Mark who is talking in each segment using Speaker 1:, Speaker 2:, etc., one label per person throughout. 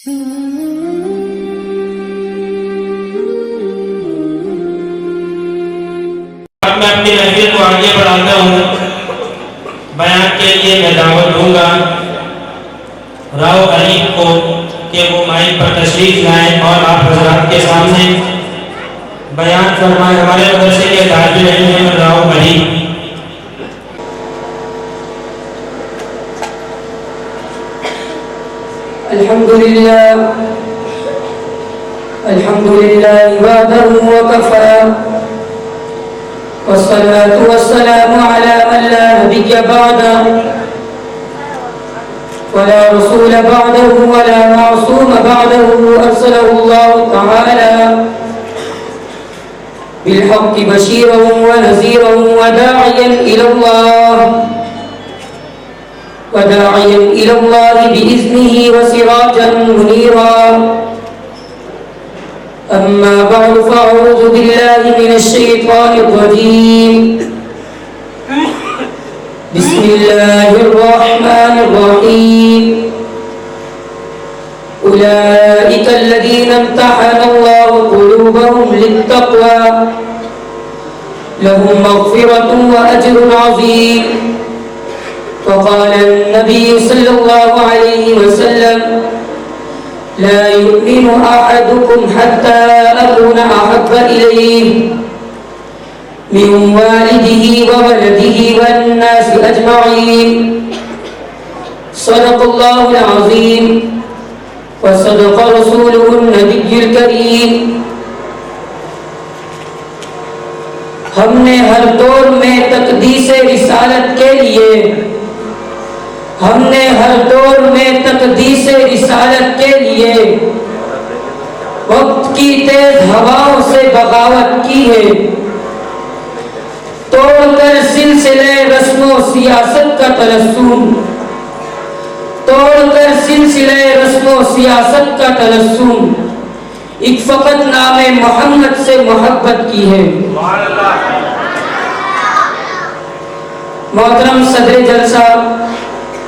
Speaker 1: میں اپنی محفل کو آگے بڑھاتا ہوں. بیان کے لیے میں دعوت دوں گا راؤ غریب کو کہ وہ مائک پر تشریف لائیں اور آپ حضرات کے سامنے بیان فرمائیں. ہمارے مدرسے کے طالب علم ہیں راؤ غریب.
Speaker 2: الحمد لله وحده وكفى والصلاة والسلام على من لا نبي بعده ولا رسول بعده ولا معصوم بعده أرسله الله تعالى بالحق بشيرا ونذيرا وداعيا إلى الله بإذنه وسراجا منيرا. أما بعد فأعوذ بالله من الشيطان الرجيم. بسم الله الرحمن الرحيم. أولئك الذين امتحن الله قلوبهم للتقوى لهم مغفرة وأجر عظيم. وقال النبي صلى الله عليه وسلم لا يؤمن أحدكم حتى أكون أحب إليه من والده وولده والناس أجمعين. صدق الله العظيم وصدق رسوله النبي الكريم. ہم نے ہر دور میں تقدیس رسالت کے لیے کے لیے وقت کی تیز ہواؤں سے بغاوت کی ہے. توڑ کر سلسلے رسم و سیاست کا تلسم ایک فقط نام محمد سے محبت کی ہے. محترم صدر جلسہ،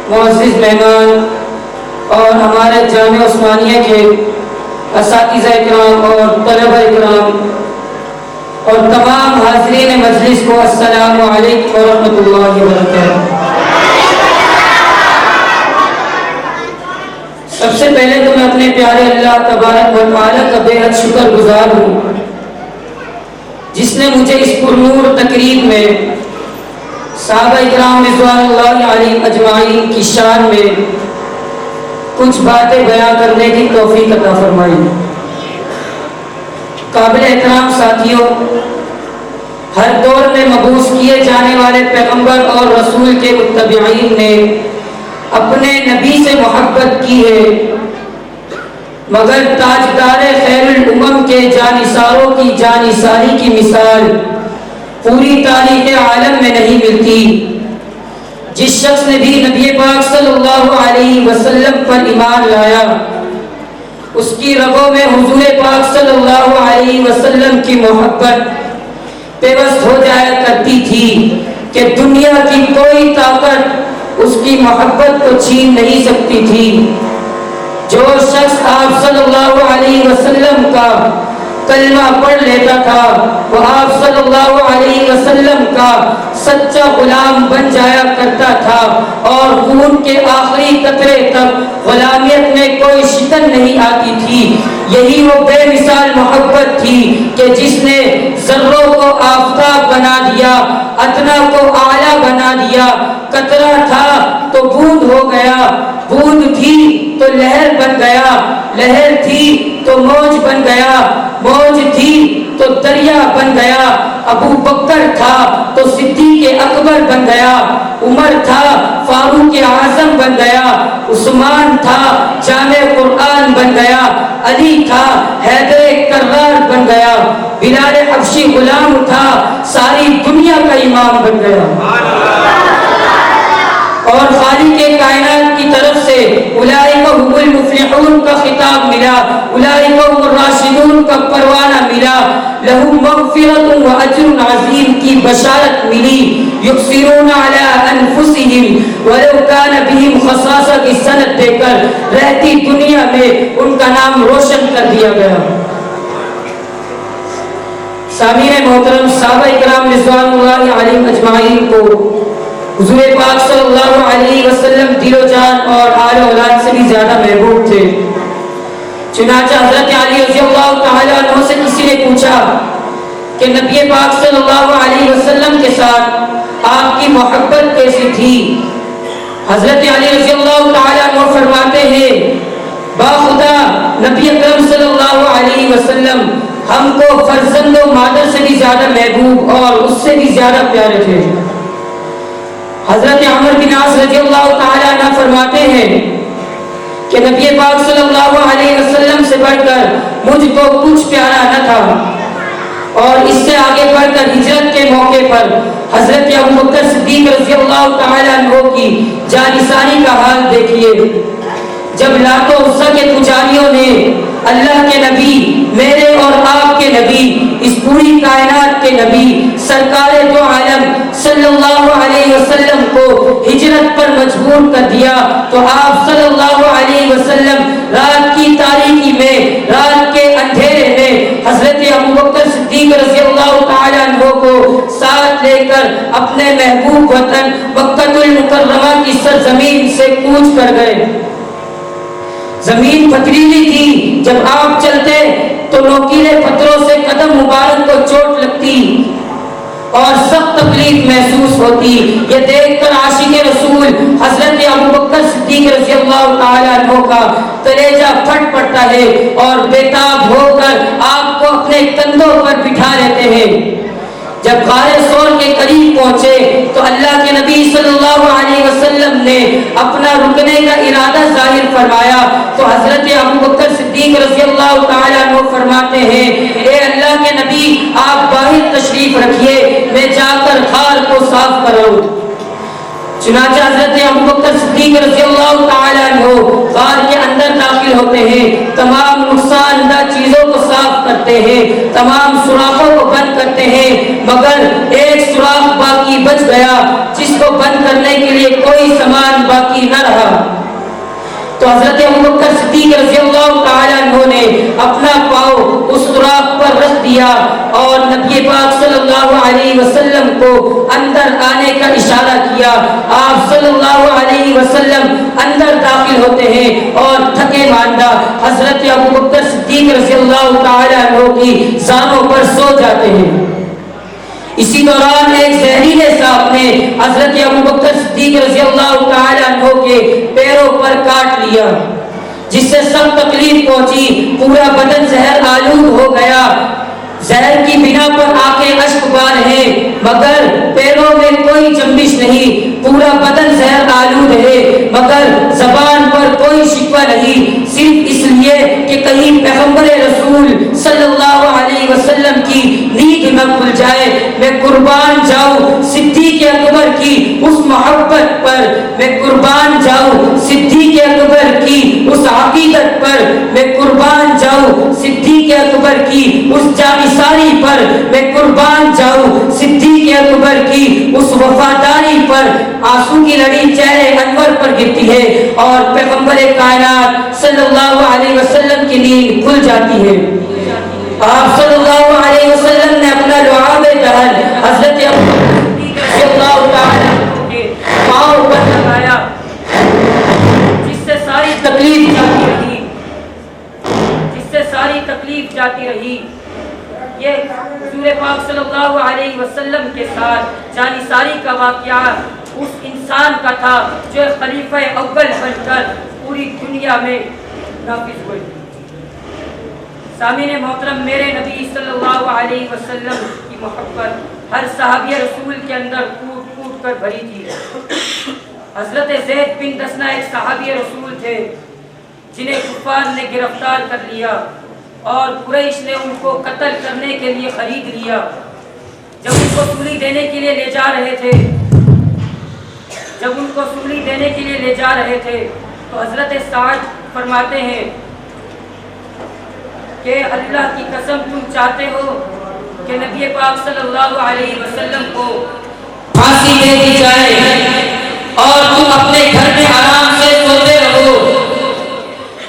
Speaker 2: معزز مہمان اور ہمارے جامعہ عثمانیہ کے اساتذہ اکرام اور طلبہ اکرام اور تمام حاضرین مجلس کو السلام علیکم ورحمۃ اللہ وبرکاتہ. سب سے پہلے تو میں اپنے پیارے اللہ تبارک و تعالیٰ کا بے حد شکر گزار ہوں جس نے مجھے اس پرنور تقریب میں صحابہ اکرام رضوان اللہ علیہم اجمعین کی شان میں کچھ باتیں بیان کرنے کی توفیق عطا فرمائی. قابل احترام ساتھیوں، ہر دور میں مبعوث کیے جانے والے پیغمبر اور رسول کے متبعین نے اپنے نبی سے محبت کی ہے، مگر تاجدار خیر الامم کے جانثاروں کی جانثاری کی مثال پوری تاریخ عالم میں نہیں ملتی. جس شخص نے بھی نبی پاک صلی اللہ علیہ وسلم پر ایمان لایا اس کی رگوں میں حضور پاک صلی اللہ علیہ وسلم کی محبت پیوست ہو جایا کرتی تھی کہ دنیا کی کوئی طاقت اس کی محبت کو چھین نہیں سکتی تھی. جو شخص آپ صلی اللہ علیہ وسلم کا کلمہ پڑھ لیتا تھا وہ آپ صلی اللہ علیہ وسلم کا سچا غلام بن جایا کرتا تھا اور خون کے آخری قطرے تک غلامیت میں کوئی شکن نہیں آتی تھی. یہی وہ بے مثال محبت تھی کہ جس نے ذروں کو آفتاب بنا دیا، ادنا کو اعلیٰ بنا دیا. قطرہ تھا تو بوند ہو گیا، بوند تھی تو لہر بن گیا، لہر تھی تو موج بن گیا، موج تھی تو دریا بن گیا. ابو بکر تھا تو صدیق اکبر بن گیا، عمر تھا فاروق اعظم بن گیا، عثمان تھا جامع قرآن بن گیا، علی تھا حیدر کرار بن گیا، بلال حبشی غلام تھا ساری دنیا کا امام بن گیا. اور خالق کائنات کی طرف سے اولئک هم المفلحون کا خطاب ملا، اولئک هم الراشدون کا پروانہ ملا. لهم مغفرۃ و اجر عظیم کی بشارت ملی. یقصرون علی انفسہم ولو کان بہم خصاصہ کی سند دے کر رہتی دنیا میں ان کا نام روشن کر دیا گیا. سامعین محترم، صحابہ اکرام رضوان اللہ علیہم اجمعین کو حضور پاک صلی اللہ علیہ وسلم دل و جان اور آل اولاد سے بھی زیادہ محبوب تھے. چنانچہ حضرت علی رضی اللہ تعالیٰ عنہ سے کسی نے پوچھا کہ نبی پاک صلی اللہ علیہ وسلم کے ساتھ آپ کی محبت کیسی تھی؟ حضرت علی رضی اللہ تعالیٰ عنہ فرماتے ہیں باخدا نبی اکرم صلی اللہ علیہ وسلم ہم کو فرزند و مادر سے بھی زیادہ محبوب اور اس سے بھی زیادہ پیارے تھے. حضرت عمر بن عاص رضی اللہ تعالیٰ عنہ فرماتے ہیں کہ نبی پاک صلی اللہ علیہ وسلم سے بڑھ کر مجھ کو کچھ پیارا نہ تھا. اور اس سے آگے بڑھ کر ہجرت کے موقع پر حضرت ابوبکر صدیق رضی اللہ تعالیٰ عنہ کی جانثاری کا حال دیکھیے. جب لات و عزا کے پجاریوں نے اللہ کے نبی، میرے اور آپ کے نبی، اس پوری کائنات کے نبی سرکار دو عالم صلی اللہ علیہ وسلم کو ہجرت پر مجبور کر دیا تو آپ صلی اللہ علیہ وسلم رات کی تاریکی میں، رات کے اندھیرے میں حضرت ابوبکر صدیق رضی اللہ تعالیٰ عنہ کو ساتھ لے کر اپنے محبوب وطن مکہ المکرمہ کی سرزمین سے کوچ کر گئے. زمین پتھریلی تھی، جب آپ چلتے تو نوکیلے پتھروں سے قدم مبارک کو چوٹ لگتی اور سخت تکلیف محسوس ہوتی. یہ دیکھ کر عاشق رسول حضرت ابوبکر صدیق رضی اللہ تعالیٰ عنہ کا کلیجہ پھٹ پڑتا ہے اور بےتاب ہو کر آپ کو اپنے کندھوں پر بٹھا لیتے ہیں. جب غار ثور کے قریب پہنچے تو اللہ کے نبی صلی اللہ علیہ وسلم نے اپنا رکنے کا ارادہ ظاہر فرمایا تو حضرت ابوبکر صدیق رضی اللہ تعالیٰ عنہ فرماتے ہیں اے اللہ کے نبی آپ باہر تشریف رکھیے، میں جا کر غار کو صاف کراؤں. چنانچہ حضرت ابوبکر صدیق رضی اللہ تعالیٰ عنہ غار کے اندر داخل ہوتے ہیں، تمام نقصان دہ چیزوں کو صاف کرتے ہیں، تمام سوراخوں کو بند کرتے ہیں، مگر ایک سوراخ باقی بچ گیا جس کو بند کرنے کے لیے کوئی سامان باقی نہ رہا. تو حضرت ابوبکر صدیق رضی اللہ تعالیٰ عنہ نے اپنا پاؤں اس سوراخ پر رکھ دیا اور نبی پاک صلی اللہ علیہ وسلم کو اندر آنے کا اشارہ کیا. آپ صلی اللہ علیہ وسلم اندر داخل ہوتے ہیں اور تھکے ماندہ حضرت ابوبکر صدیق رضی اللہ تعالیٰ عنہ کی زانوں پر سو جاتے ہیں. اسی دوران ایک زہریلے سانپ نے حضرت ابوبکر صدیق رضی اللہ تعالیٰ عنہ کے پیروں پر کاٹ لیا جس سے سخت تکلیف پہنچی، پورا بدن زہر آلود ہو گیا. زہر کی بنا پر آنکھیں اشک بار ہیں مگر پیروں میں کوئی جنبش نہیں، پورا بدن زہر آلود ہے مگر زبان پر کوئی شکوہ نہیں، صرف اس لیے کہ کہیں پیغمبر رسول صلی اللہ علیہ وسلم کی نیند نہ کھل جائے. میں قربان جاؤں صدیق اکبر کی اس محبت پر، میں قربان جاؤں صدیق اکبر کی اس عقیدت پر، میں قربان جاؤں صدیق اکبر کی اس جانثاری پر، میں قربان جاؤں صدیق اکبر کی اس وفاداری پر. آنسو کی لڑی چہرے انور پر گرتی ہے اور پیغمبر کائنات صلی اللہ علیہ وسلم کی نیند کھل جاتی ہے. آپ صلی اللہ علیہ وسلم نے اپنا لعاب دہن حضرت ابوبکر صدیق رضی اللہ تعالیٰ عنہ کے پاؤں پر لگایا جس سے ساری تکلیف جاتی رہی، جس سے ساری تکلیف جاتی رہی. یہ حضور پاک صلی اللہ علیہ وسلم کے ساتھ جانثاری کا واقعہ اس انسان کا تھا جو خلیفہ اول بن کر پوری دنیا میں نافذ ہوئے. سامعین محترم، میرے نبی صلی اللہ علیہ وسلم کی محبت ہر صحابی رسول کے اندر کوٹ کوٹ کر بھری تھی. حضرت زید بن دسنہ ایک صحابی رسول تھے جنہیں کفار نے گرفتار کر لیا اور قریش نے ان کو قتل کرنے کے لیے خرید لیا. جب ان کو سولی دینے کے لیے لے جا رہے تھے تو حضرت سعد فرماتے ہیں کہ اللہ کی قسم تم چاہتے ہو کہ نبی پاک صلی اللہ علیہ وسلم کو پھانسی دے دی جائے اور تم اپنے گھر میں آرام سے سوتے رہو،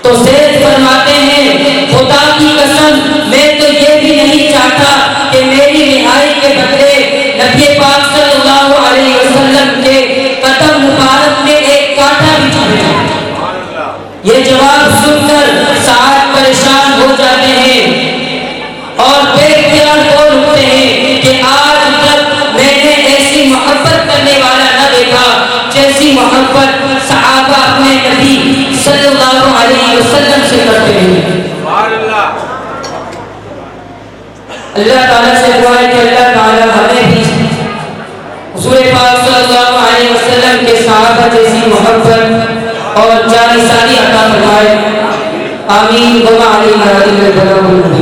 Speaker 2: تو زید فرماتے ہیں خدا کی قسم میں تو یہ بھی نہیں چاہتا کہ میری رہائی کے بدلے نبی پاک صلی اللہ علیہ وسلم کے قدم مبارک میں ایک کانٹا بھی چبھ جائے۔ یہ جواب سن کر سعد پریشان ہو جاتے ہیں اور بے اختیار بول اٹھتے ہیں کہ آج تک میں نے ایسی محبت کرنے والا نہ دیکھا جیسی محبت صحابہ اپنے نبی صلی اللہ علیہ وسلم سے کرتے ہیں۔ اللہ تعالیٰ سے دعا ہے کہ اللہ تعالیٰ ہمیں بھی حضور پاک صلی اللہ علیہ وسلم کے صحابہ جیسی محبت اور جانثانی عطا فرمائے۔ آمین۔ وما علینا الا البلاغ المبین۔